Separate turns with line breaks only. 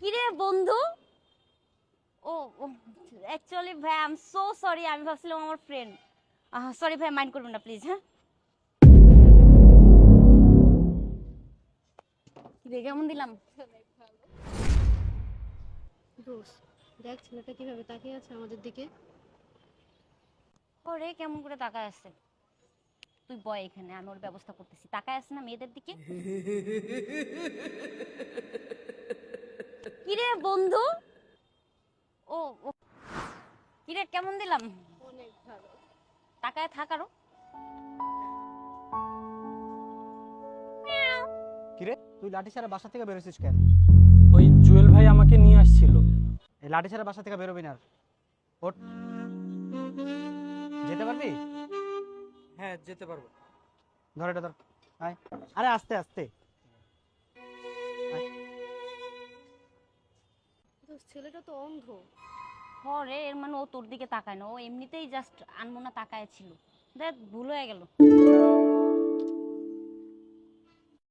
কিরে বন্ধু? ও অ্যাকচুয়ালি ভাই আই এম সো সরি, আমি ভাবছিলাম আমার ফ্রেন্ড। সরি ভাই, মাইন্ড করবেন না প্লিজ। হ্যাঁ, কিরে কেমন দিলাম?
দোষ, দেখ ছেলেটা কিভাবে তাকিয়ে আছে আমাদের দিকে।
ওরে কেমন করে তাকায় আছে? তুই বয় এখানে, আমি ওর ব্যবস্থা করতেছি। তাকায় আছে না মেয়েদের দিকে? কিরে বন্ধু? ও ও, কিরে কেমন দিলাম?
অনেক ভালো।
তাকায় থাক আরো।
কিরে তুই লাঠি ছাড়া বাসা থেকে বেরোছিস কেন?
ওই জুয়েল ভাই আমাকে নিয়ে আসছিল।
এই লাঠি ছাড়া বাসা থেকে বেরোবি না আর। ওঠ, যেতে পারবি?
হ্যাঁ, যেতে পারবো।
ধর এটা ধর। আয়, আরে আস্তে আস্তে আয়।
দোষ, ছেলেটা তো অন্ধ।
হরে এর মানে ও তোর দিকে তাকায় না, ও এমনিতেই জাস্ট আনমনা তাকায় ছিল। দেখ ভুল হয়ে গেল।